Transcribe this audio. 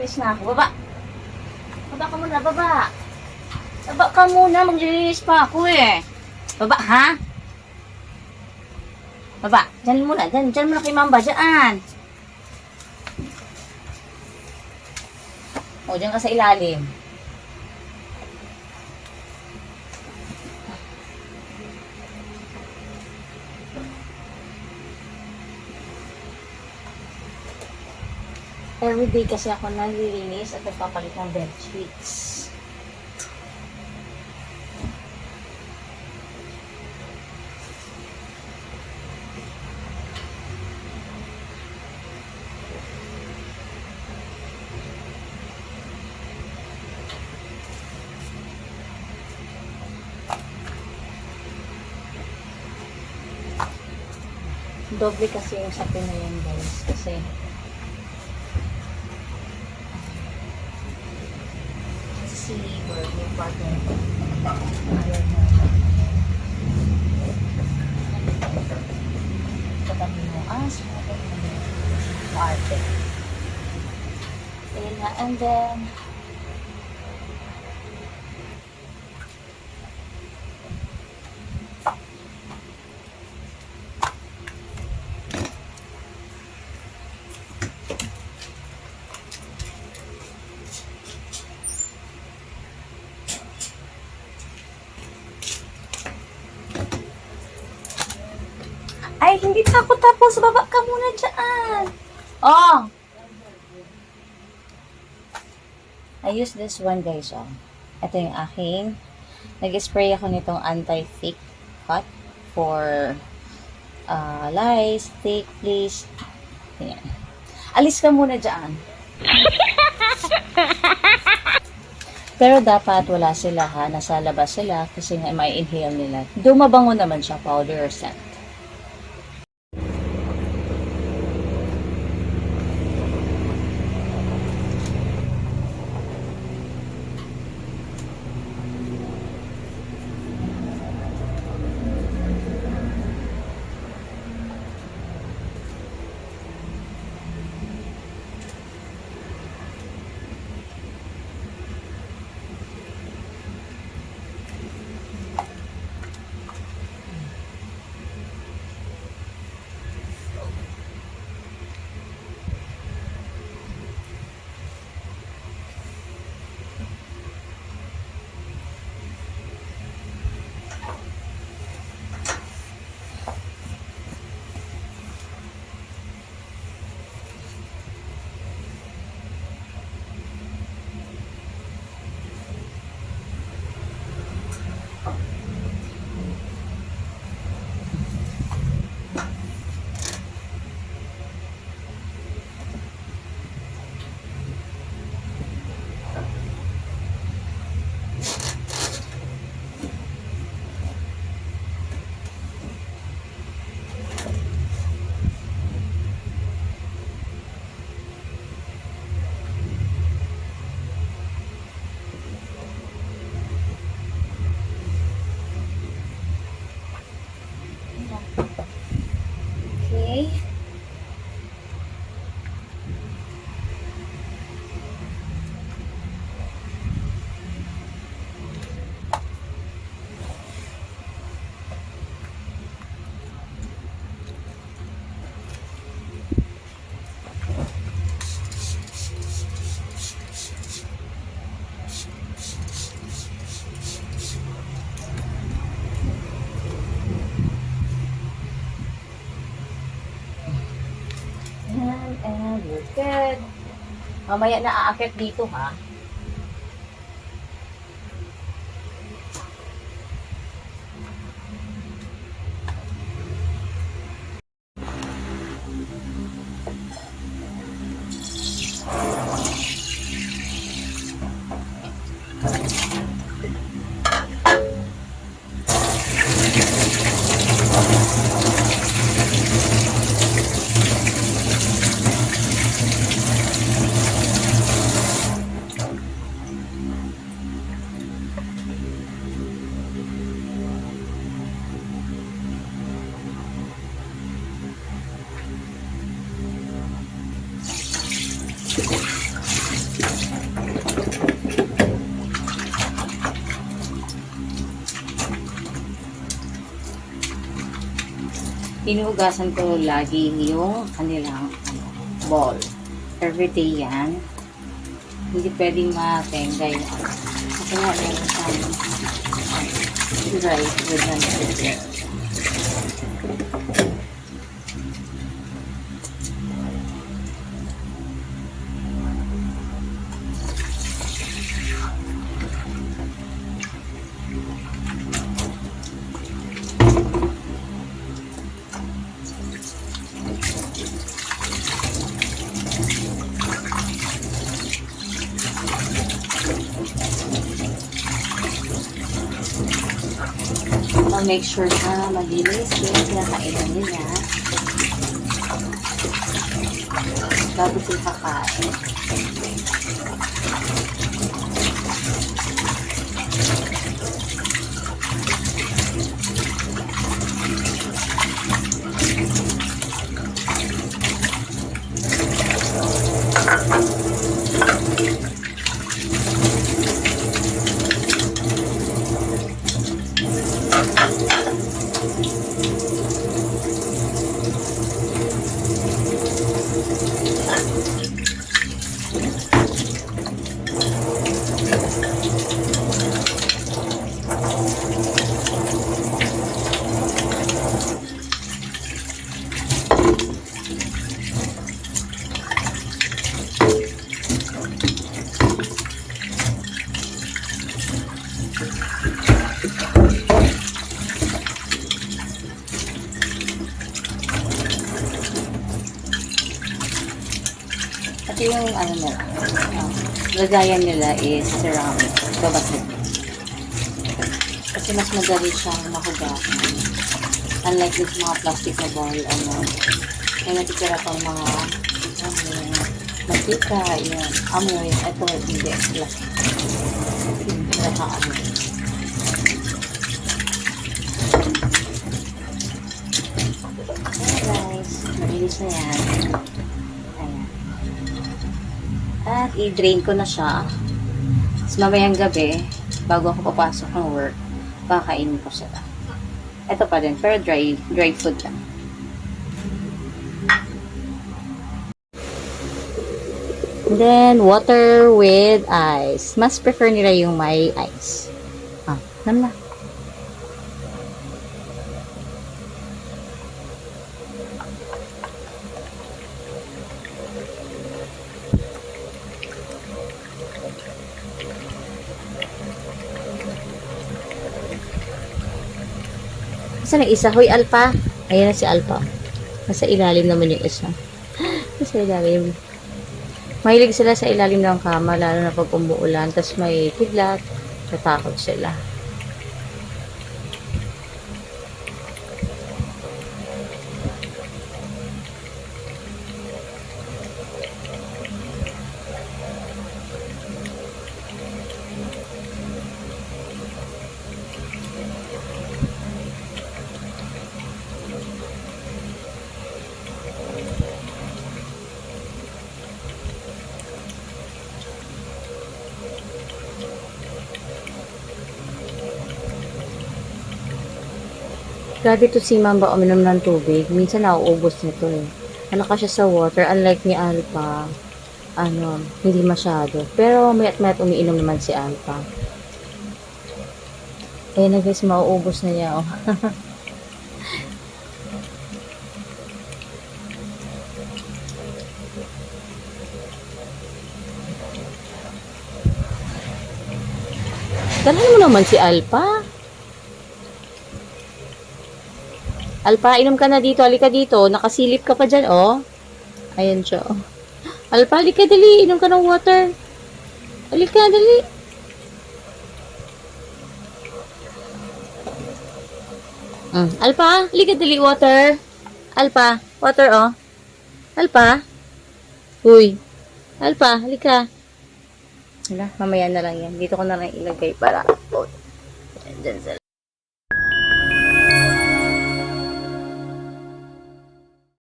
Alis na ako. Baba. Baba ka muna, baba. Baba ka muna, maglilinis pa ako eh. Baba, ha? Baba, dyan muna, dyan muna kay Mamba, dyan. O, dyan ka sa ilalim. Everyday kasi ako naglilinis at nagpapalit ng bed sheets. Doble kasi yung sapi na yan, guys. Kasi si Bird, yung partner ko. Ayaw na. Katabi mo, sabi mo yung carpet. And then, ay, hindi pa ako tapos. Baba ka muna dyan. Oh! I use this one, guys, oh. Ito yung aking. Nag-spray ako nitong anti-thick hot for lice, thick, fleas. Ayan. Alis ka muna dyan. Pero dapat wala sila, ha. Nasa labas sila kasi nga may inhale nila. Dumabango naman siya, powder or scent. Okay. And you're good. Mamaya na aakit dito, ha? Hinuhugasan ko lagi yung kanilang bowl. Everyday yan. Hindi pwedeng matengga yung ano. Kasi nga meron siyang dry food na nilagay. Make sure na malinis yung kinakainan nila bago sila kakain. At yung ano nila, lagayan nila is ceramic, babasag. Kasi mas madali siyang mahugasan. Unlike this mga plastic na bowl, may natitira pang mga mantika, yun, amoy, ito hindi, plastic. Hindi nakaamoy. Okay guys, malinis na yan. At i-drain ko na siya. Tapos mamayang gabi, bago ako papasok ng work, pakainin ko sila. Ito pa din, pero dry food lang. Then, water with ice. Mas prefer nila yung may ice. Nam na. Saan ang isa? Hoy, Alpha. Ayan na si Alpha. Nasa ilalim naman yung isa. Nasa ilalim. Mahilig sila sa ilalim ng kama, lalo na pag umuulan. Tapos may kidlat. Natakot sila. Grabe to si Mamba uminom ng tubig. Minsan nauubos nito eh. Ka siya sa water. Unlike ni Alpha, hindi masyado. Pero mayat-mayat umiinom naman si Alpha. Ayan na guys, mauubos na niya oh. Dalahan mo naman si Alpha. Alpha, inom ka na dito. Halika dito. Nakasilip ka pa dyan, oh. Ayan siya, oh. Alpha, halika, dali. Inom ka ng water. Halika, dali. Alpha, halika, dali, water. Alpha, water, oh. Alpha. Uy. Alpha, halika. Hala, mamaya na lang yan. Dito ko na lang ilagay para, oh. Dyan sila.